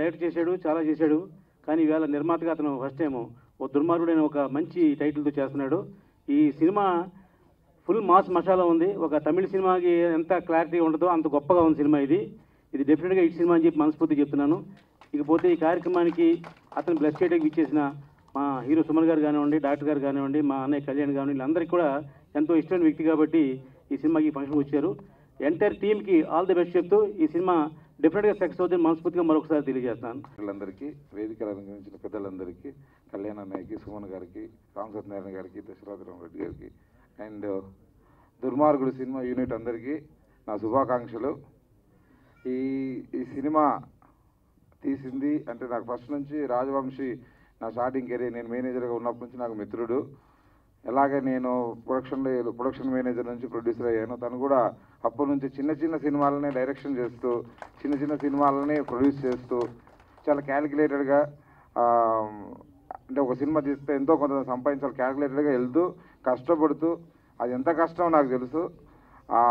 Direct చేశాడు, చాలా చేశాడు. కానీ ఈవేళ నిర్మాతగా అతను ఫస్ట్ టైం ఓ దుర్మార్గుడైన ఒక మంచి టైటిల్తో చేస్తున్నాడు. ఈ సినిమా ఫుల్ మాస్ మసాలా ఉంది. ఒక తమిళ సినిమాకి ఎంత క్లారిటీ ఉండదో అంత గొప్పగా ఉంది సినిమా. ఇది డెఫినెట్గా ఈ సినిమా అని చెప్పి మనస్ఫూర్తిగా చెప్తున్నాను. ఇకపోతే ఈ కార్యక్రమానికి అతను బ్లెస్ చేయడానికి ఇచ్చేసిన మా హీరో సుమన్ గారు కానివ్వండి, డాక్టర్ గారు కానివ్వండి, మా అన్నయ్య కళ్యాణ్ కానివ్వండి, వీళ్ళందరికీ కూడా ఎంతో ఇష్టమైన వ్యక్తి కాబట్టి ఈ సినిమాకి ఫంక్షన్ వచ్చారు. ఎంటైర్ టీమ్కి ఆల్ ది బెస్ట్ చెప్తూ ఈ సినిమా డెఫినెట్గా సక్సెస్ అవుతుంది మనస్ఫూర్తిగా మరొకసారి తెలియజేస్తాను. పిల్లలందరికీ, వేదికలు అలంకరించిన పెద్దలందరికీ, కళ్యాణ్ అన్నయ్యకి, సుమన్ గారికి, రామ్ సత్యనారాయణ గారికి, దశరథరామ్ రెడ్డి గారికి అండ్ దుర్మార్గుడు సినిమా యూనిట్ అందరికీ నా శుభాకాంక్షలు. ఈ సినిమా తీసింది అంటే నాకు ఫస్ట్ నుంచి రాజవంశీ నా స్టార్టింగ్ కెరీర్, నేను మేనేజర్గా ఉన్నప్పటి నుంచి నాకు మిత్రుడు. ఎలాగే నేను ప్రొడక్షన్ మేనేజర్ నుంచి ప్రొడ్యూసర్ అయ్యాను. తను కూడా అప్పటి నుంచి చిన్న చిన్న సినిమాలనే డైరెక్షన్ చేస్తూ, చిన్న చిన్న సినిమాలనే ప్రొడ్యూస్ చేస్తూ, చాలా క్యాలిక్యులేటెడ్గా అంటే ఒక సినిమా తీస్తే ఎంతో కొంత సంపాదించాలి క్యాలిక్యులేటెడ్గా వెళ్తూ కష్టపడుతూ, అది ఎంత కష్టం నాకు తెలుసు.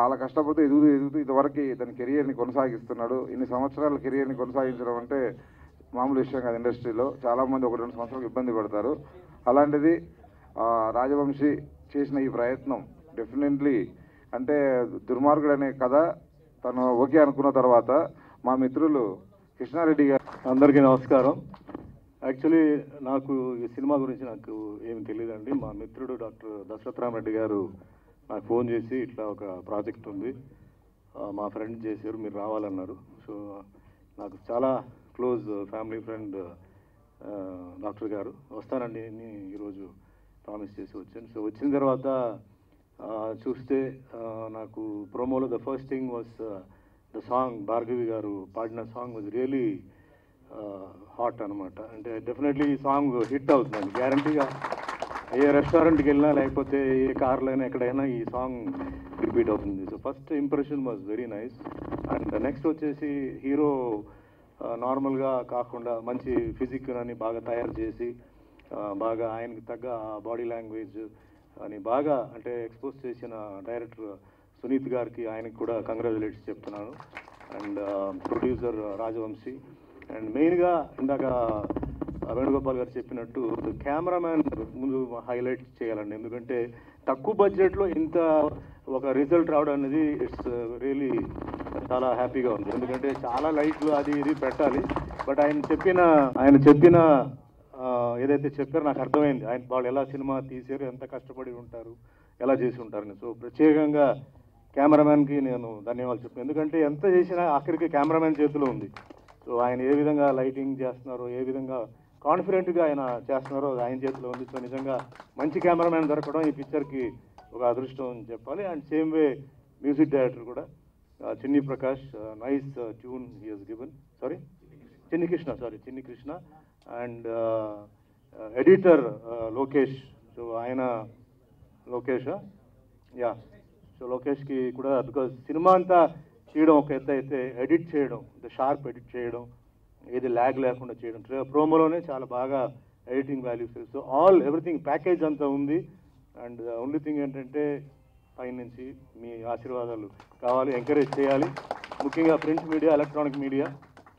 అలా కష్టపడుతూ ఎదుగుతూ ఇంతవరకు తన కెరియర్ని కొనసాగిస్తున్నాడు. ఇన్ని సంవత్సరాల కెరియర్ని కొనసాగించడం అంటే మామూలు విషయం కాదు. ఇండస్ట్రీలో చాలామంది 1-2 సంవత్సరాలు ఇబ్బంది పడతారు. అలాంటిది రాజవంశీ చేసిన ఈ ప్రయత్నం డెఫినెట్లీ అంటే దుర్మార్గుడు అనే కథ తను ఓకే అనుకున్న తర్వాత మా మిత్రులు కృష్ణారెడ్డి గారు. అందరికీ నమస్కారం. యాక్చువల్లీ నాకు ఈ సినిమా గురించి నాకు ఏమి తెలియదండి. మా మిత్రుడు డాక్టర్ దశరథరామ్ రెడ్డి గారు నాకు ఫోన్ చేసి ఇట్లా ఒక ప్రాజెక్ట్ ఉంది, మా ఫ్రెండ్ చేశారు, మీరు రావాలన్నారు. సో నాకు చాలా క్లోజ్ ఫ్యామిలీ ఫ్రెండ్ డాక్టర్ గారు, వస్తానండి అని ఈరోజు ప్రామిస్ చేసి వచ్చాను. సో వచ్చిన తర్వాత చూస్తే నాకు ప్రోమోలో the first thing was the song, Bhargavi గారు పాడిన సాంగ్ వాజ్ రియలీ హాట్ అనమాట. అంటే డెఫినెట్లీ ఈ సాంగ్ హిట్ అవుతుందండి గ్యారంటీగా. ఏ రెస్టారెంట్కి వెళ్ళినా లేకపోతే ఏ కార్లో అయినా ఎక్కడైనా ఈ సాంగ్ రిపీట్ అవుతుంది. So first impression was very nice. And next వచ్చేసి హీరో నార్మల్గా కాకుండా మంచి ఫిజిక్ అని బాగా తయారు చేసి బాగా ఆయనకి తగ్గ బాడీ లాంగ్వేజ్ అని బాగా అంటే ఎక్స్పోజ్ చేసిన డైరెక్టర్ సునీత్ గారికి ఆయనకి కూడా కంగ్రాచులేట్స్ చెప్తున్నాను. And producer Rajavamsi. అండ్ మెయిన్గా ఇందాక వేణుగోపాల్ గారు చెప్పినట్టు కెమెరామ్యాన్ ముందు హైలైట్ చేయాలండి. ఎందుకంటే తక్కువ బడ్జెట్లో ఇంత ఒక రిజల్ట్ రావడం అనేది ఇట్స్ రియలీ చాలా హ్యాపీగా ఉంది. ఎందుకంటే చాలా లైట్లు అది ఇది పెట్టాలి, బట్ ఆయన చెప్పిన ఏదైతే చెప్పారో నాకు అర్థమైంది. వాళ్ళు ఎలా సినిమా తీసారు, ఎంత కష్టపడి ఉంటారు, ఎలా చేసి ఉంటారని. సో ప్రత్యేకంగా కెమెరామ్యాన్కి నేను ధన్యవాదాలు చెప్తాను. ఎందుకంటే ఎంత చేసినా ఆఖరికి కెమెరామ్యాన్ చేతిలో ఉంది. సో ఆయన ఏ విధంగా లైటింగ్ చేస్తున్నారో, ఏ విధంగా కాన్ఫిడెంట్గా ఆయన చేస్తున్నారో ఆయన చేతిలో ఉంది. సో నిజంగా మంచి కెమెరామ్యాన్ దొరకడం ఈ పిక్చర్కి ఒక అదృష్టం అని చెప్పాలి. And same way music director కూడా Chinni Prakash, nice tune he has given. Chinni Krishna and editor Lokesh. So ఆయన లోకేష్ సో లోకేష్కి కూడా బికాజ్ సినిమా అంతా చేయడం ఒక ఎత్తు అయితే ఎడిట్ చేయడం, షార్ప్ ఎడిట్ చేయడం, ఏది ల్యాగ్ లేకుండా చేయడం, ప్రోమోలోనే చాలా బాగా editing values. So everything package అంతా ఉంది. అండ్ ఓన్లీ థింగ్ ఏంటంటే పైనుంచి మీ ఆశీర్వాదాలు కావాలి, ఎంకరేజ్ చేయాలి, ముఖ్యంగా print media, electronic media.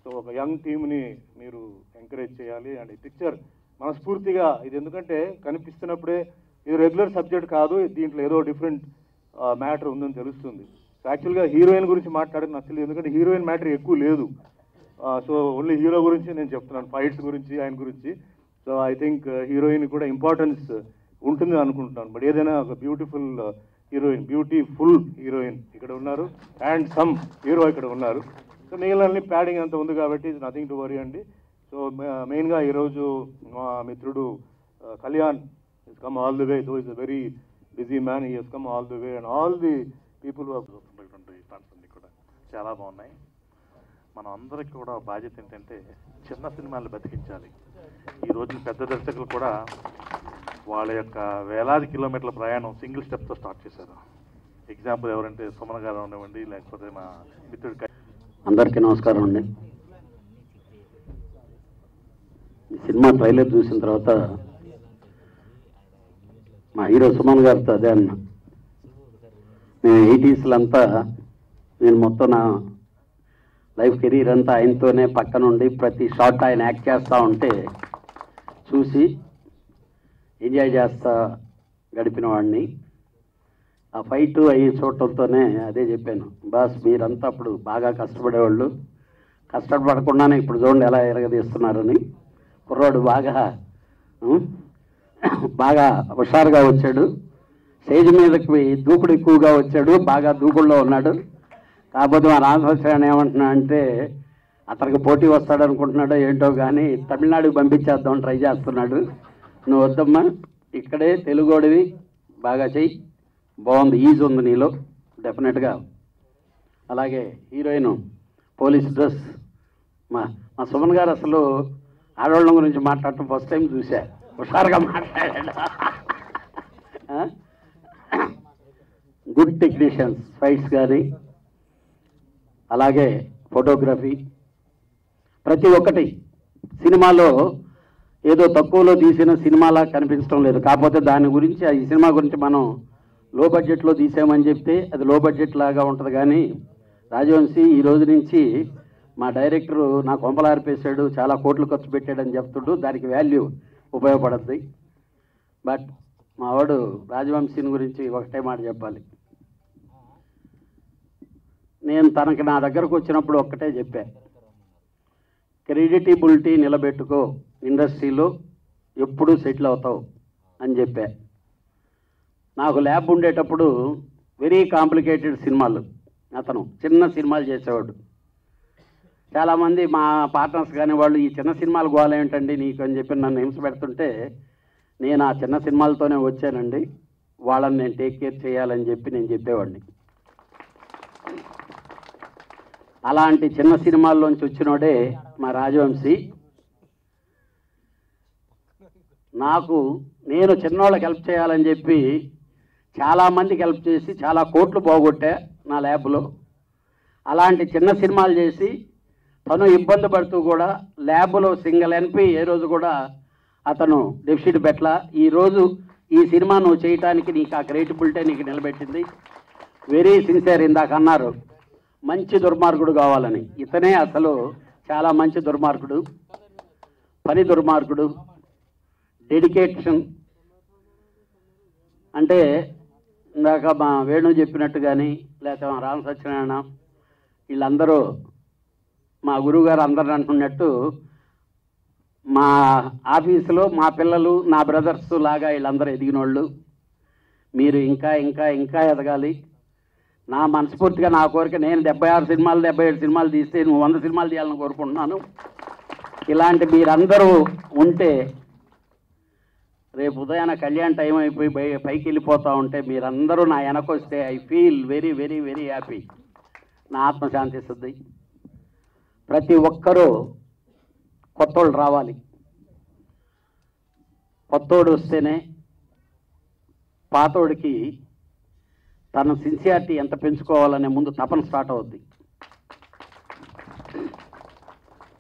So ఒక యంగ్ టీమ్ని మీరు ఎంకరేజ్ చేయాలి. అండ్ ఈ పిక్చర్ మనస్ఫూర్తిగా ఇది ఎందుకంటే కనిపిస్తున్నప్పుడే ఇది రెగ్యులర్ సబ్జెక్ట్ కాదు, దీంట్లో ఏదో డిఫరెంట్ మ్యాటర్ ఉందని తెలుస్తుంది. సో యాక్చువల్గా హీరోయిన్ గురించి మాట్లాడడం నాకు తెలియదు, ఎందుకంటే హీరోయిన్ మ్యాటర్ ఎక్కువ లేదు. సో ఓన్లీ హీరో గురించి నేను చెప్తున్నాను, ఫైట్స్ గురించి, ఆయన గురించి. సో ఐ థింక్ హీరోయిన్ కూడా ఇంపార్టెన్స్ ఉంటుంది అనుకుంటున్నాను. బట్ ఏదైనా ఒక బ్యూటిఫుల్ హీరోయిన్ ఇక్కడ ఉన్నారు అండ్ సమ్ హీరో ఇక్కడ ఉన్నారు. సో మిగిలిన ప్యాడింగ్ అంతా ఉంది కాబట్టి ఇట్స్ నథింగ్ టు వరీ అండి. సో మెయిన్గా ఈరోజు మా మిత్రుడు Kalyan is come all the way. Though is a very busy man, he has come all the way and all the people చూస్తున్నటువంటి ఫండ్స్ అన్ని కూడా చాలా బాగున్నాయి. మనం అందరికీ కూడా బాధ్యత ఏంటంటే చిన్న సినిమాలు బతికించాలి. ఈ రోజున పెద్ద దర్శకులు కూడా వాళ్ళ యొక్క వేలాది కిలోమీటర్ల ప్రయాణం సింగిల్ స్టెప్తో స్టార్ట్ చేశారు. ఎగ్జాంపుల్ ఎవరంటే సుమన్ గారు ఉండవండి, లేకపోతే మా మిత్రుడు. అందరికీ నమస్కారం అండి. ఈ సినిమా ట్రైలర్ చూసిన తర్వాత మా హీరో సుమన్ గారితో అదే అన్నా, మేము 80s నేను మొత్తం లైఫ్ కెరీర్ అంతా ఆయనతోనే పక్కనుండి ప్రతి షాట్ ఆయన యాక్ట్ చేస్తూ ఉంటే చూసి ఎంజాయ్ చేస్తా గడిపిన వాడిని. ఆ ఫైట్ అయ్యి చూడటంతోనే అదే చెప్పాను, బాస్ మీరంతా అప్పుడు బాగా కష్టపడేవాళ్ళు, కష్టపడకుండానే ఇప్పుడు చూడండి ఎలా ఎరగదీస్తున్నారని. కుర్రాడు బాగా హుషారుగా వచ్చాడు, స్టేజ్ మీదకి దూకుడు ఎక్కువగా వచ్చాడు, బాగా దూకుడులో ఉన్నాడు. కాకపోతే మా రామసత్యనారాయణ ఏమంటున్నా అంటే అతనికి పోటీ వస్తాడు అనుకుంటున్నాడో ఏంటో కానీ తమిళనాడుకి పంపించేద్దాం ట్రై చేస్తున్నాడు. నువ్వు వద్దమ్మా, ఇక్కడే తెలుగోడివి, బాగా చెయ్యి, బాగుంది, ఈజ్ ఉంది నీలో డెఫినెట్గా. అలాగే హీరోయిన్ పోలీస్ డ్రెస్, మా సుమన్ గారు అసలు ఆడవాళ్ళ గురించి మాట్లాడటం ఫస్ట్ టైం చూసా, హుషారుగా మాట్లాడాడు. గుడ్ టెక్నీషియన్స్, ఫైట్స్ కానీ అలాగే ఫోటోగ్రఫీ ప్రతి ఒక్కటి సినిమాలో ఏదో తక్కువలో తీసిన సినిమాలా కనిపించడం లేదు. కాకపోతే దాని గురించి ఈ సినిమా గురించి మనం లో బడ్జెట్లో తీసామని చెప్తే అది లో బడ్జెట్ లాగా ఉంటుంది. కానీ రాజవంశీ ఈ రోజు నుంచి మా డైరెక్టరు నా కొంపలారిపేశాడు, చాలా కోట్లు ఖర్చు పెట్టాడని చెప్తుంటూ దానికి వాల్యూ ఉపయోగపడుద్ది. బట్ మా వాడు రాజవంశీని గురించి ఒకటే మాట చెప్పాలి. నేను తనకి నా దగ్గరకు వచ్చినప్పుడు ఒక్కటే చెప్పా, క్రెడిటబిలిటీ నిలబెట్టుకో, ఇండస్ట్రీలో ఎప్పుడూ సెటిల్ అవుతావు అని చెప్పా. నాకు ల్యాబ్ ఉండేటప్పుడు వెరీ కాంప్లికేటెడ్ సినిమాలు, అతను చిన్న సినిమాలు చేసేవాడు. చాలామంది మా పార్ట్నర్స్ కానీ వాళ్ళు ఈ చిన్న సినిమాలు గోల ఏంటండి నీకు అని చెప్పి నన్ను హింస పెడుతుంటే నేను ఆ చిన్న సినిమాలతోనే వచ్చానండి, వాళ్ళని నేను టేక్ కేర్ చేయాలని చెప్పి నేను చెప్పేవాడిని. అలాంటి చిన్న సినిమాల్లోంచి వచ్చినోడే మా రాజవంశీ. నేను చిన్నోళ్ళకి హెల్ప్ చేయాలని చెప్పి చాలామందికి హెల్ప్ చేసి చాలా కోట్లు పోగొట్టా నా ల్యాబ్లో. అలాంటి చిన్న సినిమాలు చేసి తను ఇబ్బంది పడుతూ కూడా ల్యాబ్లో సింగిల్ ఎన్పి ఏ రోజు కూడా అతను డెఫిసిట్ పెట్టలా. ఈరోజు ఈ సినిమా నువ్వు చేయటానికి నీకు ఆ క్రియేటిబిలిటీ నీకు నిలబెట్టింది. Very sincere. ఇందాక అన్నారు మంచి దుర్మార్గుడు కావాలని, ఇతనే అసలు చాలా మంచి దుర్మార్గుడు, పని దుర్మార్గుడు, డెడికేషన్. అంటే ఇందాక మా వేణు చెప్పినట్టు కానీ లేకపోతే మా రామ సత్యనారాయణ వీళ్ళందరూ మా గురువుగారు అందరు అంటున్నట్టు మా ఆఫీసులో మా పిల్లలు నా బ్రదర్స్ లాగా వీళ్ళందరూ ఎదిగిన వాళ్ళు. మీరు ఇంకా ఇంకా ఇంకా ఎదగాలి. నా మనస్ఫూర్తిగా నా కోరిక, నేను 76 సినిమాలు 77 సినిమాలు తీస్తే నువ్వు 100 సినిమాలు తీయాలని కోరుకుంటున్నాను. ఇలాంటి మీరందరూ ఉంటే రేపు ఉదయాన కళ్యాణ్ టైం అయిపోయి పైకి వెళ్ళిపోతూ ఉంటే మీరందరూ నా వెనకొస్తే I feel very very very happy. నా ఆత్మ శాంతిస్తుంది. ప్రతి ఒక్కరూ కొత్తోళ్ళు రావాలి. కొత్తోడు వస్తేనే పాతోడికి తన సిన్సియారిటీ ఎంత పెంచుకోవాలనే ముందు తపన స్టార్ట్ అవుద్ది.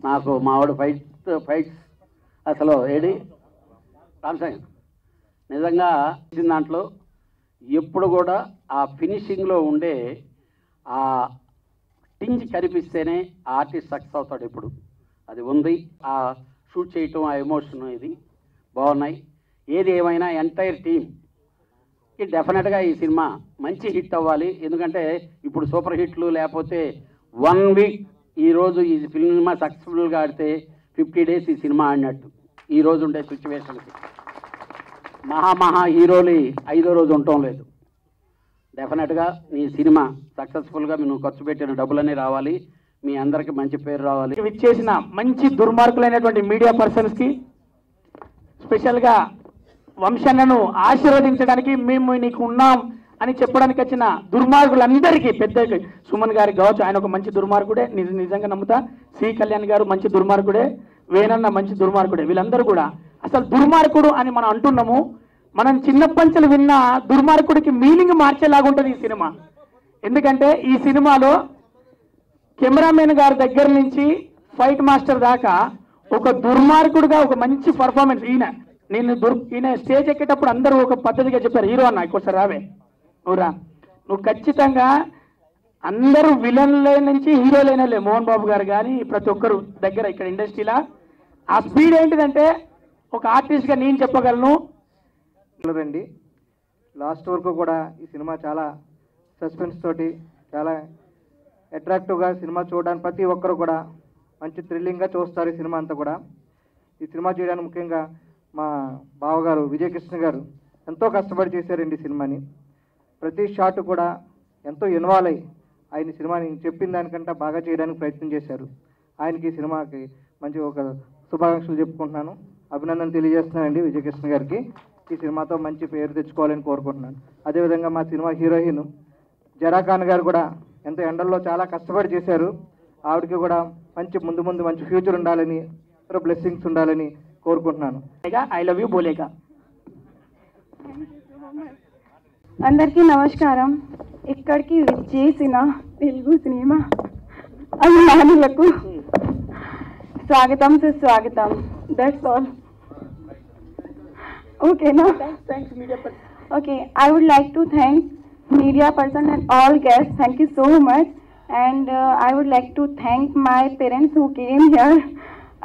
నాకు మావాడు ఫైట్స్ అసలు ఏడి రామసాయి నిజంగా దాంట్లో ఎప్పుడు కూడా ఆ ఫినిషింగ్లో ఉండే ఆ టింజ్ కనిపిస్తేనే ఆర్టిస్ట్ సక్సెస్ అవుతాడు. ఇప్పుడు అది ఉంది. ఆ షూట్ చేయటం, ఆ ఎమోషన్ ఇది బాగున్నాయి. ఏది ఏమైనా ఎంటైర్ టీమ్కి డెఫినెట్గా ఈ సినిమా మంచి హిట్ అవ్వాలి. ఎందుకంటే ఇప్పుడు సూపర్ హిట్లు లేకపోతే 1 వీక్ ఈరోజు ఈ సినిమా సక్సెస్ఫుల్గా ఆడితే 50 డేస్ ఈ సినిమా ఆడినట్టు ఈరోజు ఉండే సిచ్యువేషన్కి. మహా హీరోలు 5వ రోజు ఉండటం లేదు. డెఫినెట్గా నీ సినిమా సక్సెస్ఫుల్గా నువ్వు ఖర్చు పెట్టిన డబ్బులన్నీ రావాలి, మీ అందరికీ మంచి పేరు రావాలి. విచ్చేసిన మంచి దుర్మార్గులైనటువంటి మీడియా పర్సన్స్కి, స్పెషల్గా వంశన్నను ఆశీర్వదించడానికి మేము నీకు ఉన్నాం అని చెప్పడానికి వచ్చిన దుర్మార్గులందరికీ, పెద్ద సుమన్ గారికి కావచ్చు, ఆయన ఒక మంచి దుర్మార్గుడే, నిజంగా నమ్ముతా. సి కళ్యాణ్ గారు మంచి దుర్మార్గుడే, వేణన్న మంచి దుర్మార్గుడే. వీళ్ళందరూ కూడా అసలు దుర్మార్గుడు అని మనం అంటున్నాము. మనం చిన్న పంచలు విన్న దుర్మార్గుడికి మీనింగ్ మార్చేలాగుంటుంది ఈ సినిమా. ఎందుకంటే ఈ సినిమాలో కెమెరామెన్ గారి దగ్గర నుంచి ఫైట్ మాస్టర్ దాకా ఒక దుర్మార్గుడుగా ఒక మంచి పర్ఫార్మెన్స్. ఈయన స్టేజ్ ఎక్కేటప్పుడు అందరూ ఒక పద్ధతిగా చెప్పారు, హీరో అన్న ఇంకోసారి రావే నువ్వురా, నువ్వు ఖచ్చితంగా అందరూ విలన్ల నుంచి హీరోలైనలే, మోహన్ బాబు గారు కానీ ప్రతి ఒక్కరు దగ్గర ఇక్కడ ఇండస్ట్రీలో ఆ స్పీడ్ ఏంటిదంటే ఒక ఆర్టిస్ట్గా నేను చెప్పగలను. రండి లాస్ట్ వరకు కూడా ఈ సినిమా చాలా సస్పెన్స్ తోటి చాలా అట్రాక్టివ్గా సినిమా చూడడానికి ప్రతి ఒక్కరు కూడా మంచి థ్రిల్లింగ్గా చూస్తారు. ఈ సినిమా అంతా కూడా ఈ సినిమా చేయడానికి ముఖ్యంగా మా బావగారు విజయకృష్ణ గారు ఎంతో కష్టపడి చేశారండి ఈ సినిమాని. ప్రతి షాట్ కూడా ఎంతో ఇన్వాల్వ్ అయ్యి ఆయన సినిమాని చెప్పిన దానికంటే బాగా చేయడానికి ప్రయత్నం చేశారు. ఆయనకి ఈ సినిమాకి మంచి ఒక శుభాకాంక్షలు చెప్పుకుంటున్నాను, అభినందన తెలియజేస్తున్నానండి విజయకృష్ణ గారికి. ఈ సినిమాతో మంచి పేరు తెచ్చుకోవాలని కోరుకుంటున్నాను. అదేవిధంగా మా సినిమా హీరోయిన్ జరాఖాన్ గారు కూడా ఎంతో ఎండల్లో చాలా కష్టపడి చేశారు. ఆవిడకి కూడా ముందు ముందు మంచి ఫ్యూచర్ ఉండాలని, బ్లెస్సింగ్స్ ఉండాలని కోరుకుంటున్నాను. ఐ లవ్ యూ బోలేగా. అందరికీ నమస్కారం. ఇక్కడికి విచ్చేసిన తెలుగు సినిమా అభిమానులకు స్వాగతం, సుస్వాగతం. That's all. ఓకేనా? Okay, I would like to thank media person and all guests. Thank you so much. And I would like to thank my parents who came here.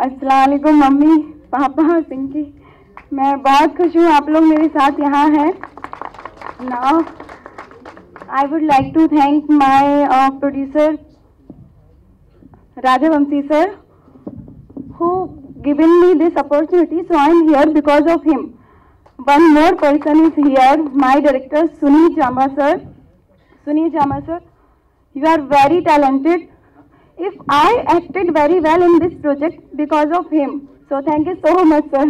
अस्सलाम वालेकुम मम्मी, पापा, पिंकी. मैं बहुत खुश हूँ आप लोग मेरे साथ यहाँ हैं. Now I would like to thank my producer Rajavamsi sir who given me this opportunity, so I am here because of him. One more person is here, my director Sunil Jama sir. Sunil Jama sir, you are very talented. If I acted very well in this project because of him, so thank you so much sir.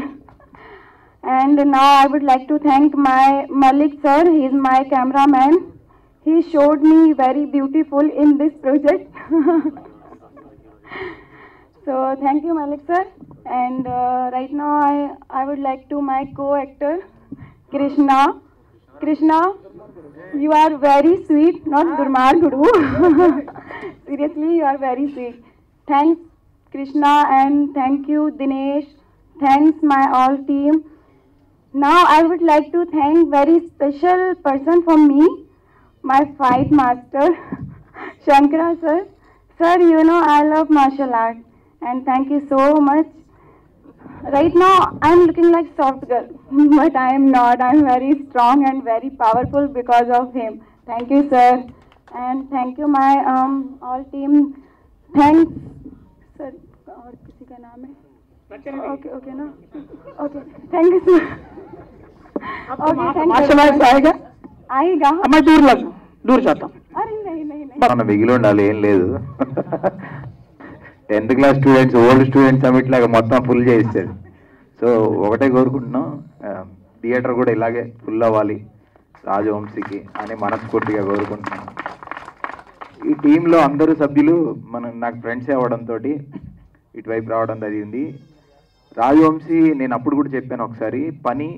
And now I would like to thank my Malik sir, he is my cameraman. He showed me very beautiful in this project. So thank you Malik sir. And right now I would like to my co-actor Krishna. Krishna, you are very sweet, not Durmargudu. Seriously, you are very sweet. Thanks Krishna and thank you Dinesh. Thanks my all team. Now I would like to thank very special person for me, my fight master Shankara sir. Sir, you know I love martial art and thank you so much. Right now I am looking like soft girl, but I am not. I am very strong and very powerful because of him. Thank you sir. And thank you my all team. Thanks sir. और किसी का नाम है? Okay, okay ना? Okay. Thank you sir. Okay, thank martial arts आएगा? आएगा. मैं दूर जाता हूँ. अरे नहीं नहीं नहीं. మన మిగిలి ఉండాలి, ఏం లేదు. 10th class students, old students summit లాగా మొత్తం ఫుల్ చేయిస్తాడు. సో ఒకటే కోరుకుంటున్నాం, థియేటర్ కూడా ఇలాగే ఫుల్ అవ్వాలి రాజవంశీకి అని మనస్ఫూర్తిగా కోరుకుంటున్నాం. ఈ టీంలో అందరూ సభ్యులు నాకు ఫ్రెండ్స్ అవ్వడంతో ఇటువైపు రావడం జరిగింది. రాజవంశీ నేను అప్పుడు కూడా చెప్పాను ఒకసారి, పని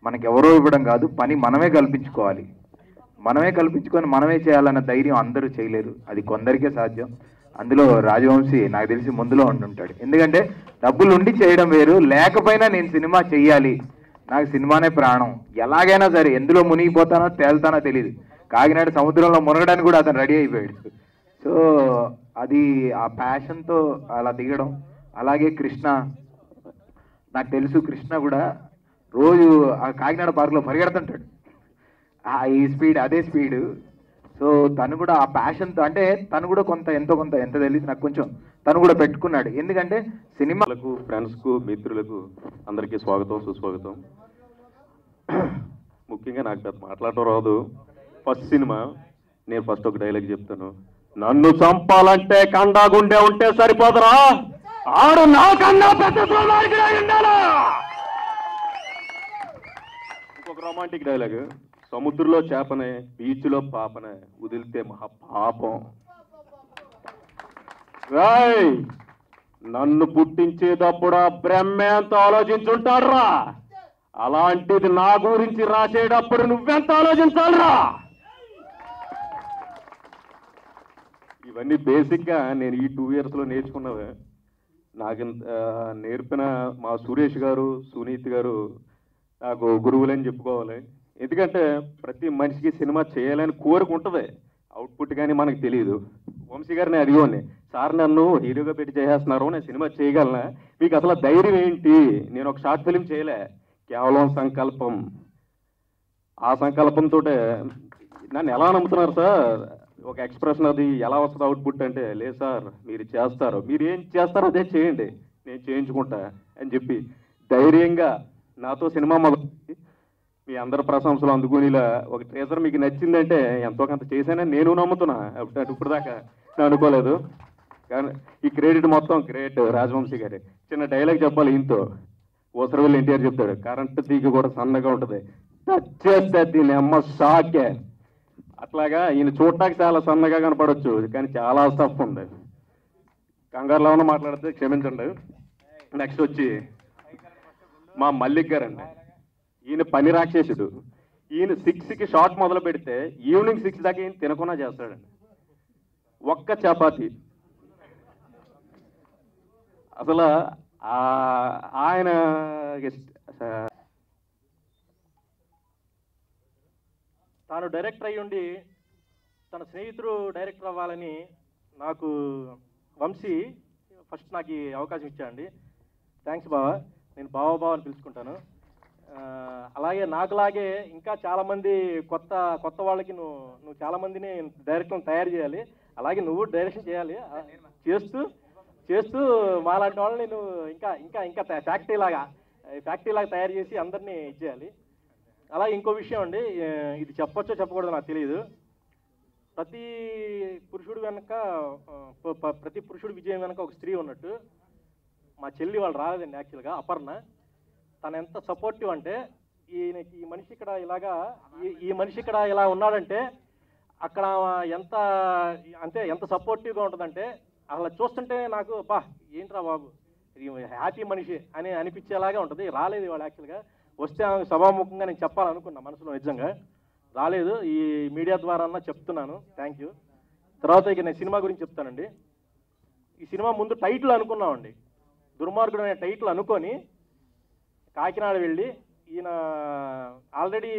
మనకి ఎవరో ఇవ్వడం కాదు, పని మనమే కల్పించుకోవాలి. మనమే కల్పించుకొని మనమే చేయాలన్న ధైర్యం అందరూ చేయలేరు, అది కొందరికే సాధ్యం. అందులో రాజవంశీ నాకు తెలిసి ముందులో ఉండుంటాడు. ఎందుకంటే డబ్బులు ఉండి చేయడం వేరు, లేకపోయినా నేను సినిమా చెయ్యాలి, నాకు సినిమానే ప్రాణం, ఎలాగైనా సరే ఎందులో మునిగిపోతానో తేల్తానో తెలియదు. కాకినాడ సముద్రంలో మునగడానికి కూడా అతను రెడీ అయిపోయాడు. సో అది ఆ ప్యాషన్తో అలా దిగడం. అలాగే కృష్ణ, నాకు తెలుసు కృష్ణ కూడా రోజు ఆ కాకినాడ పార్క్లో పరిగెడుతుంటాడు, ఈ స్పీడ్ అదే స్పీడు. సో తను కూడా ఆ ప్యాషన్తో, అంటే తను కూడా ఎంతో కొంత ఎంత తెలియదు నాకు కొంచెం తను కూడా పెట్టుకున్నాడు. ఎందుకంటే సినిమాలకు, ఫ్రెండ్స్కు, మిత్రులకు అందరికీ స్వాగతం, సుస్వాగతం. ముఖ్యంగా నాకు పెద్ద మాట్లాడటం రాదు. ఫస్ట్ సినిమా, నేను ఫస్ట్ ఒక డైలాగ్ చెప్తాను. నన్ను చంపాలంటే కండా గుండె ఉంటే సరిపోదరా, ఆడు నాకన్నా పెద్ద ఉండాలా. ఇంకొక రొమాంటిక్ డైలాగ్, సముద్రంలో చేపనే, బీచ్లో పాపనే, వదిలితే మహా పాపం. రాయ్, నన్ను పుట్టించేటప్పుడు ఆ బ్రహ్మే అంత ఆలోచించుంటాడ్రా, అలాంటిది నా గురించి రాసేటప్పుడు నువ్వెంత ఆలోచించాలరా. ఇవన్నీ బేసిక్గా నేను ఈ 2 ఇయర్స్లో నేర్చుకున్నవే. నాకు నేర్పిన మా సురేష్ గారు, సునీత్ గారు నాకు గురువులని చెప్పుకోవాలి. ఎందుకంటే ప్రతి మనిషికి సినిమా చేయాలని కోరిక ఉంటుంది, అవుట్పుట్ కానీ మనకు తెలియదు. వంశీ గారిని అడిగోని, సార్ నన్ను హీరోగా పెట్టి చేసేస్తున్నారు, నేను సినిమా చేయగలనా, మీకు అసలు ధైర్యం ఏంటి? నేను ఒక షార్ట్ ఫిలిం చేయలే, కేవలం సంకల్పం. ఆ సంకల్పంతో నన్ను ఎలా నమ్ముతున్నారు సార్? ఒక ఎక్స్ప్రెషన్ అది ఎలా వస్తుంది అవుట్పుట్ అంటే, లేదు సార్ మీరు చేస్తారు, మీరు ఏం చేస్తారో అదే చేయండి, నేను చేయించుకుంటా అని చెప్పి ధైర్యంగా నాతో సినిమా మొదలు మీ అందరు ప్రశంసలు అందుకుని ఇలా ఒక ట్రేజర్ మీకు నచ్చిందంటే ఎంతో కొంత చేశానని నేను నమ్ముతున్నా. ఇప్పుడు దాకా నేను అనుకోలేదు. కానీ ఈ క్రెడిట్ మొత్తం గ్రేట్ రాజవంశీ గారి. చిన్న డైలాగ్ చెప్పాలి, ఈయనతో ఓసరవెల్లి ఎన్టీఆర్ చెప్తాడు, కరెంట్ తీగ కూడా సన్నగా ఉంటుంది, టచ్ చేస్తే దీని అమ్మ షాకే. అట్లాగా ఈయన చూడటానికి చాలా సన్నగా కనపడవచ్చు, కానీ చాలా స్టఫ్ ఉంది. కంగారులో ఉన్న మాట్లాడితే క్షమించండి. నెక్స్ట్ వచ్చి మా మల్లిక్ గారండి. ఈయన పని రాక్షసుడు. ఈయన 6కి షాట్ మొదలు పెడితే ఈవినింగ్ 6 దాకా ఈయన తినకుండా చేస్తాడండి. ఒక్క చపాతి అసలు ఆయన తాను డైరెక్టర్ అయ్యి ఉండి తన స్నేహితుడు డైరెక్టర్ అవ్వాలని నాకు వంశీ ఫస్ట్ నాకు ఈ అవకాశం ఇచ్చాడండి. థ్యాంక్స్ బావా, నేను బావా అని పిలుచుకుంటాను. అలాగే నాకులాగే ఇంకా చాలామంది కొత్త వాళ్ళకి నువ్వు చాలామందిని డైరెక్టర్లను తయారు చేయాలి, అలాగే నువ్వు డైరెక్షన్ చేయాలి. చేస్తూ మాలాంటి వాళ్ళని నువ్వు ఇంకా ఫ్యాక్టరీ లాగా తయారు చేసి అందరినీ ఇచ్చేయాలి. అలాగే ఇంకో విషయం అండి, ఇది చెప్పొచ్చో చెప్పకూడదో నాకు తెలియదు. ప్రతి పురుషుడు విజయం వెనక ఒక స్త్రీ ఉన్నట్టు మా చెల్లి వాళ్ళు రాలేదండి. యాక్చువల్గా అపర్ణ తను ఎంత సపోర్టివ్ అంటే, ఈ మనిషి ఇక్కడ ఇలా ఉన్నాడంటే అక్కడ ఎంత సపోర్టివ్గా ఉంటుందంటే అలా చూస్తుంటే నాకు బా ఏంట్రా బాబు హ్యాపీ మనిషి అని అనిపించేలాగా ఉంటుంది. రాలేదు వాళ్ళు. యాక్చువల్గా వస్తే ఆమె సభాముఖంగా నేను చెప్పాలనుకున్నా మనసులో, నిజంగా రాలేదు. ఈ మీడియా ద్వారా చెప్తున్నాను, థ్యాంక్ యూ. తర్వాత ఇక నేను సినిమా గురించి చెప్తానండి. ఈ సినిమా ముందు టైటిల్ అనుకున్నామండి, దుర్మార్గుడు అనే టైటిల్ అనుకొని కాకినాడ వెళ్ళి, ఈయన ఆల్రెడీ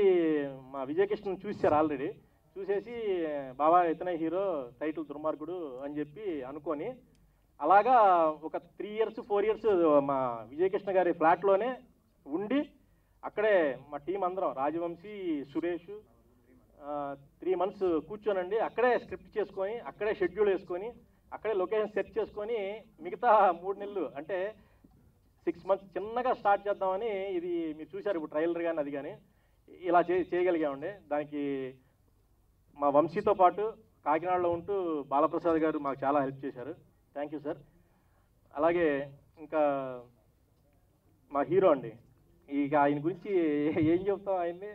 మా విజయకృష్ణను చూశారు, ఆల్రెడీ చూసేసి బాబా ఇతనే హీరో, టైటిల్ దుర్మార్గుడు అని చెప్పి అనుకొని అలాగా ఒక 3 years 4 years మా విజయకృష్ణ గారి ఫ్లాట్లోనే ఉండి అక్కడే మా టీం అందరం రాజవంశీ, సురేష్ 3 months కూర్చోనండి. అక్కడే స్క్రిప్ట్ చేసుకొని, అక్కడే షెడ్యూల్ వేసుకొని, అక్కడే లొకేషన్ సెట్ చేసుకొని మిగతా 3 నెలలు అంటే 6 months చిన్నగా స్టార్ట్ చేద్దామని, ఇది మీరు చూశారు ఇప్పుడు ట్రైలర్ కానీ అది కానీ, ఇలా చేయగలిగామండి. దానికి మా వంశీతో పాటు కాకినాడలో ఉంటూ బాలప్రసాద్ గారు మాకు చాలా హెల్ప్ చేశారు, థ్యాంక్ యూ సార్. అలాగే ఇంకా మా హీరో అండి, ఇక ఆయన గురించి ఏం చెప్తాం, ఆయన్ని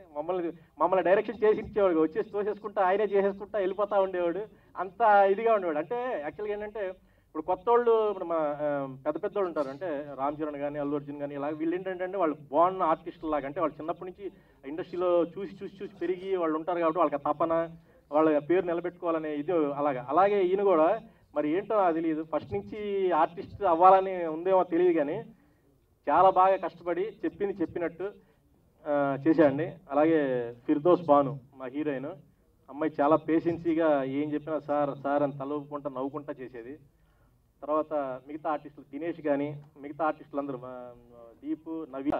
మమ్మల్ని డైరెక్షన్ చేసి ఇచ్చేవాడు, వచ్చేసి తోసేసుకుంటా ఆయనే చేసేసుకుంటా వెళ్ళిపోతూ ఉండేవాడు, అంత ఇదిగా ఉండేవాడు. అంటే యాక్చువల్గా ఏంటంటే ఇప్పుడు కొత్త వాళ్ళు, ఇప్పుడు మా పెద్ద వాళ్ళు ఉంటారు, అంటే రామ్ చరణ్ కానీ అల్లు అర్జున్ కానీ ఇలా, వీళ్ళు ఏంటంటే వాళ్ళు బాగున్న ఆర్టిస్టులు లాగా, అంటే వాళ్ళు చిన్నప్పటి నుంచి ఇండస్ట్రీలో చూసి పెరిగి వాళ్ళు ఉంటారు కాబట్టి వాళ్ళకి తపన, వాళ్ళ పేరు నిలబెట్టుకోవాలనే ఇది అలాగే ఈయన కూడా మరి ఏంటో నాకు తెలియదు, ఫస్ట్ నుంచి ఆర్టిస్ట్ అవ్వాలని ఉందేమో తెలియదు కానీ చాలా బాగా కష్టపడి చెప్పినట్టు చేశాడండి. అలాగే ఫిర్దోస్ బాను మా హీరోయిన్, అమ్మాయి చాలా పేషెన్సీగా ఏం చెప్పినా సార్ అని తలవుకుంటా నవ్వుకుంటా చేసేది. తర్వాత మిగతా ఆర్టిస్టులు దినేష్ కానీ మిగతా ఆర్టిస్టులు అందరూ దీపు, నవీ,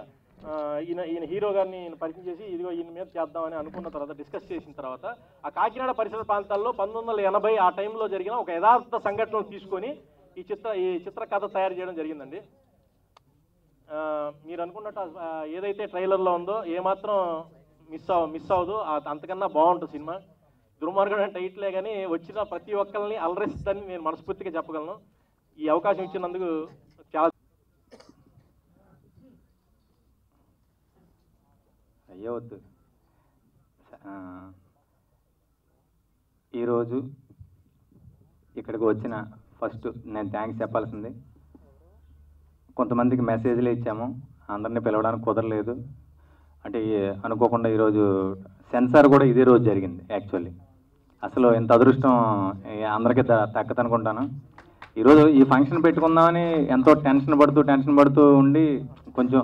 ఈయన హీరో గారిని పరిచయం చేసి ఇదిగో ఈయన మీద చేద్దామని అనుకున్న తర్వాత డిస్కస్ చేసిన తర్వాత ఆ కాకినాడ పరిసర ప్రాంతాల్లో 1980 ఆ టైంలో జరిగిన ఒక యథార్థ సంఘటనలు తీసుకొని ఈ చిత్ర కథ తయారు చేయడం జరిగిందండి. మీరు అనుకున్నట్టు ఏదైతే ట్రైలర్లో ఉందో ఏమాత్రం మిస్ అవ్వదు, అంతకన్నా బాగుంటుంది సినిమా. దుర్మార్గుడు అంటే టైటిలే కానీ వచ్చిన ప్రతి ఒక్కరిని అలరిస్తుందని నేను మనస్ఫూర్తిగా చెప్పగలను. ఈ అవకాశం ఇచ్చినందుకు చాలా అయ్యవద్దు. ఈరోజు ఇక్కడికి వచ్చిన ఫస్ట్ నేను థ్యాంక్స్ చెప్పాల్సింది, కొంతమందికి మెసేజ్లు ఇచ్చాము, అందరినీ పిలవడానికి కుదరలేదు. అంటే అనుకోకుండా ఈరోజు సెన్సార్ కూడా ఇదే రోజు జరిగింది. యాక్చువల్లీ అసలు ఇంత అదృష్టం అందరికీ దక్కదనుకుంటాను. ఈరోజు ఈ ఫంక్షన్ పెట్టుకుందామని ఎంతో టెన్షన్ పడుతూ ఉండి కొంచెం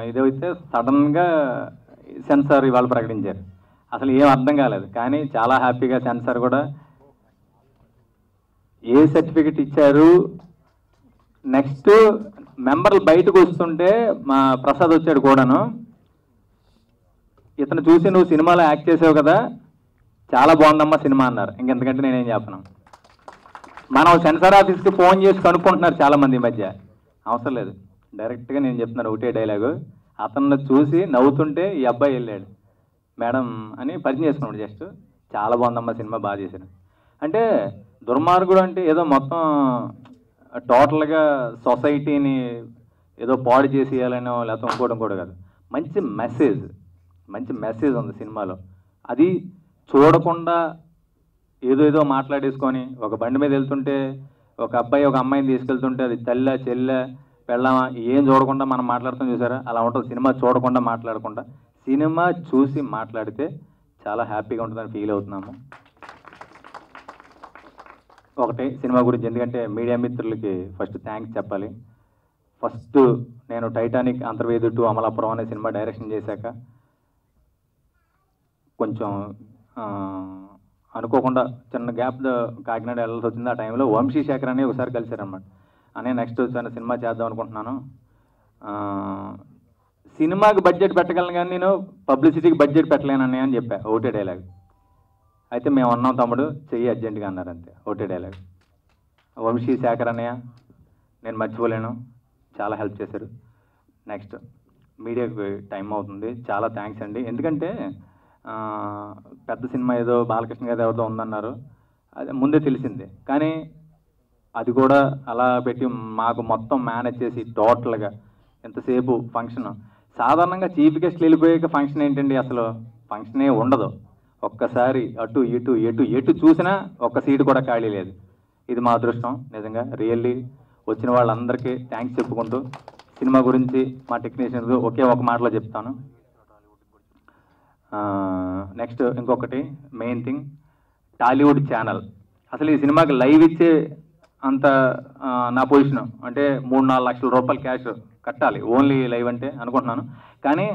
ఇదైతే సడన్గా సెన్సార్ ఇవాళ ప్రకటించారు. అసలు ఏం అర్థం కాలేదు. కానీ చాలా హ్యాపీగా సెన్సార్ కూడా ఏ సర్టిఫికెట్ ఇచ్చారు. నెక్స్ట్ మెంబర్లు బయటకు వస్తుంటే మా ప్రసాద్ వచ్చాడు కూడాను. ఇతను చూసి నువ్వు సినిమాలో యాక్ట్ చేసావు కదా, చాలా బాగుందమ్మా సినిమా అన్నారు. ఇంకెంతకంటే నేనేం చెప్పను. మనం సెన్సార్ ఆఫీస్కి ఫోన్ చేసి కనుక్కుంటున్నారు చాలామంది ఈ మధ్య. అవసరం లేదు, డైరెక్ట్గా నేను చెప్తున్నాను ఒకటే డైలాగు. అతన్ని చూసి నవ్వుతుంటే ఈ అబ్బాయి వెళ్ళాడు, మేడం అని పరిచయం చేసుకున్నాడు. జస్ట్ చాలా బాగుందమ్మా సినిమా, బాగా చేశాను అంటే. దుర్మార్గుడు అంటే ఏదో మొత్తం టోటల్గా సొసైటీని ఏదో పాడు చేసేయాలనో లేకపోతే ఇంకోవడం కూడా కాదు. మంచి మెసేజ్ ఉంది సినిమాలో. అది చూడకుండా ఏదో మాట్లాడేసుకొని ఒక బండి మీద వెళ్తుంటే ఒక అబ్బాయి ఒక అమ్మాయిని తీసుకెళ్తుంటే అది తల్ల చెల్ల పెళ్ళామా ఏం చూడకుండా మనం మాట్లాడుతాం చూసారా, అలా ఉంటుంది. సినిమా చూడకుండా మాట్లాడకుండా సినిమా చూసి మాట్లాడితే చాలా హ్యాపీగా ఉంటుందని ఫీల్ అవుతున్నాము. ఒకటి సినిమా గురించి, ఎందుకంటే మీడియా మిత్రులకి ఫస్ట్ థ్యాంక్స్ చెప్పాలి. ఫస్ట్ నేను టైటానిక్ అంతర్వేది టు అమలాపురం అనే సినిమా డైరెక్షన్ చేశాక కొంచెం అనుకోకుండా చిన్న గ్యాప్ కాకినాడ వెళ్ళాల్సి వచ్చింది. ఆ టైంలో వంశీ శేఖర్ అని ఒకసారి కలిశారనమాట. అనే నెక్స్ట్ వచ్చాను సినిమా చేద్దాం అనుకుంటున్నాను, సినిమాకి బడ్జెట్ పెట్టగలను కానీ నేను పబ్లిసిటీకి బడ్జెట్ పెట్టలేనని అని చెప్పా. ఒకటే డైలాగ్. అయితే మేము అన్నాం తమ్ముడు చెయ్యి అర్జెంటుగా అన్నారు, అంతే. ఒకటే డైలాగ్. వంశీ శేఖర్ అన్నయ్య నేను మర్చిపోలేను, చాలా హెల్ప్ చేశారు. నెక్స్ట్ మీడియాకి టైం అవుతుంది, చాలా థ్యాంక్స్ అండి. ఎందుకంటే పెద్ద సినిమా ఏదో బాలకృష్ణ గారు ఎవరితో ఉందన్నారు, అది ముందే తెలిసిందే. కానీ అది కూడా అలా పెట్టి మాకు మొత్తం మేనేజ్ చేసి టోటల్గా ఎంతసేపు ఫంక్షన్. సాధారణంగా చీఫ్ గెస్ట్లు వెళ్ళిపోయాక ఫంక్షన్ ఏంటండి, అసలు ఫంక్షనే ఉండదు. ఒక్కసారి అటు ఇటు ఎటు చూసినా ఒక్క సీటు కూడా ఖాళీ లేదు. ఇది మా అదృష్టం నిజంగా. రియల్లీ వచ్చిన వాళ్ళందరికీ థ్యాంక్స్ చెప్పుకుంటూ సినిమా గురించి మా టెక్నీషియన్స్ ఒకే ఒక మాటలో చెప్తాను. నెక్స్ట్ ఇంకొకటి మెయిన్ థింగ్, టాలీవుడ్ ఛానల్. అసలు ఈ సినిమాకి లైవ్ ఇచ్చే అంత నా పొజిషన్ అంటే 3-4 లక్షల రూపాయలు క్యాష్ కట్టాలి ఓన్లీ లైవ్ అంటే అనుకుంటున్నాను. కానీ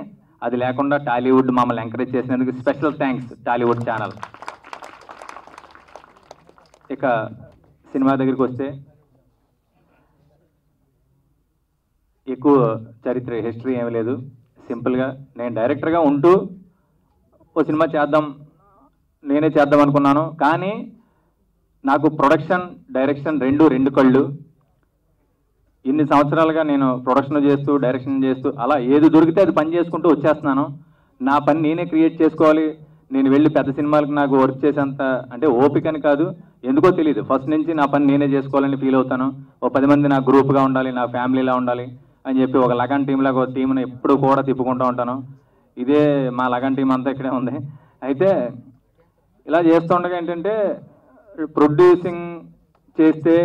అది లేకుండా టాలీవుడ్ మమ్మల్ని ఎంకరేజ్ చేసినందుకు స్పెషల్ థ్యాంక్స్ టాలీవుడ్ ఛానల్. ఇక సినిమా దగ్గరికి వస్తే ఎక్కువ చరిత్ర హిస్టరీ ఏమీ లేదు. సింపుల్గా నేను డైరెక్టర్గా ఉంటూ ఓ సినిమా నేనే చేద్దాం అనుకున్నాను. కానీ నాకు ప్రొడక్షన్ డైరెక్షన్ రెండు కళ్ళు. ఇన్ని సంవత్సరాలుగా నేను ప్రొడక్షన్ చేస్తూ డైరెక్షన్ చేస్తూ అలా ఏది దొరికితే అది పని చేసుకుంటూ వచ్చేస్తున్నాను. నా పని నేనే క్రియేట్ చేసుకోవాలి. నేను వెళ్ళి పెద్ద సినిమాలకు నాకు వర్క్ చేసేంత అంటే ఓపికని కాదు, ఎందుకో తెలియదు. ఫస్ట్ నుంచి నా పని నేనే చేసుకోవాలని ఫీల్ అవుతాను. ఓ 10 మంది నా గ్రూప్గా ఉండాలి, నా ఫ్యామిలీలా ఉండాలి అని చెప్పి ఒక లగన్ టీంలాగా ఒక టీంని ఎప్పుడు కూడా తిప్పుకుంటూ ఉంటాను. ఇదే మా లగన్ టీం అంతా ఇక్కడే ఉంది. అయితే ఇలా చేస్తుండగా ఏంటంటే ప్రొడ్యూసింగ్ చేస్తే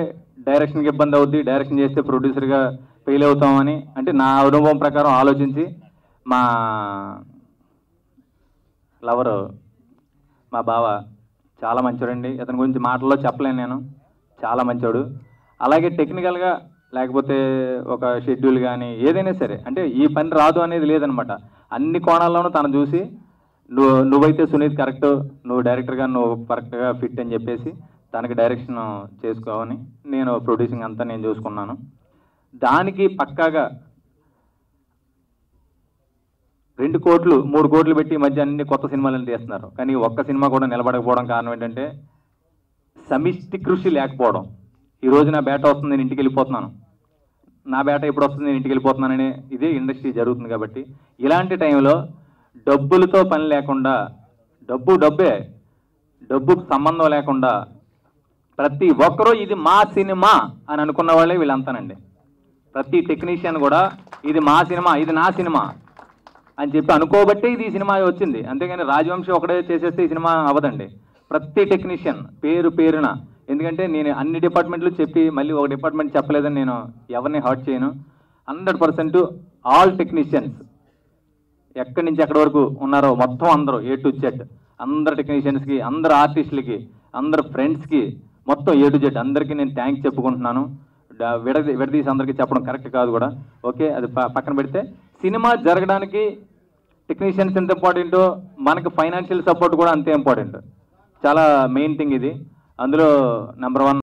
డైరెక్షన్కి ఇబ్బంది అవుద్ది, డైరెక్షన్ చేస్తే ప్రొడ్యూసర్గా ఫెయిల్ అవుతామని అంటే నా అనుభవం ప్రకారం ఆలోచించి మా లవరు మా బావ చాలా మంచోడండి. అతని గురించి మాటల్లో చెప్పలేను నేను, చాలా మంచోడు. అలాగే టెక్నికల్గా లేకపోతే ఒక షెడ్యూల్ కానీ ఏదైనా సరే అంటే ఈ పని రాదు అనేది లేదనమాట. అన్ని కోణాల్లోనూ తను చూసి నువ్వైతే సునీత్ కరెక్ట్, నువ్వు డైరెక్టర్గా నువ్వు కరెక్ట్గా ఫిట్ అని చెప్పేసి తనకి డైరెక్షన్ చేసుకోవని నేను ప్రొడ్యూసింగ్ అంతా నేను చూసుకున్నాను. దానికి పక్కాగా 2 కోట్లు 3 కోట్లు పెట్టి ఈ మధ్య అన్ని కొత్త సినిమాలను తీస్తున్నారు. కానీ ఒక్క సినిమా కూడా నిలబడకపోవడం కారణం ఏంటంటే సమిష్టి కృషి లేకపోవడం. ఈరోజు నా బేట వస్తుంది నేను ఇంటికి వెళ్ళిపోతున్నాను, నా బేట ఎప్పుడు వస్తుంది నేను ఇంటికి వెళ్ళిపోతున్నానని ఇదే ఇండస్ట్రీ జరుగుతుంది. కాబట్టి ఇలాంటి టైంలో డబ్బులతో పని లేకుండా డబ్బుకు సంబంధం లేకుండా ప్రతి ఒక్కరూ ఇది మా సినిమా అని అనుకున్న వాళ్ళే వీళ్ళంతానండి. ప్రతి టెక్నీషియన్ కూడా ఇది మా సినిమా, ఇది నా సినిమా అని చెప్పి అనుకోబట్టే ఇది ఈ సినిమా వచ్చింది. అంతేగాని రాజవంశీ ఒకటే చేసేస్తే ఈ సినిమా అవ్వదండి. ప్రతి టెక్నీషియన్ పేరున, ఎందుకంటే నేను అన్ని డిపార్ట్మెంట్లు చెప్పి మళ్ళీ ఒక డిపార్ట్మెంట్ చెప్పలేదని నేను ఎవరిని హర్ట్ చేయను. 100% ఆల్ టెక్నీషియన్స్ ఎక్కడి నుంచి ఎక్కడి వరకు ఉన్నారో మొత్తం అందరూ A to Z అందరు టెక్నీషియన్స్కి, అందరు ఆర్టిస్టులకి, అందరు ఫ్రెండ్స్కి మొత్తం A to Z అందరికీ నేను థ్యాంక్స్ చెప్పుకుంటున్నాను. విడదీసి అందరికీ చెప్పడం కరెక్ట్ కాదు కూడా. ఓకే, అది పక్కన పెడితే సినిమా జరగడానికి టెక్నీషియన్స్ ఎంత ఇంపార్టెంటో మనకు ఫైనాన్షియల్ సపోర్ట్ కూడా అంతే ఇంపార్టెంట్. చాలా మెయిన్ థింగ్ ఇది. అందులో నెంబర్ 1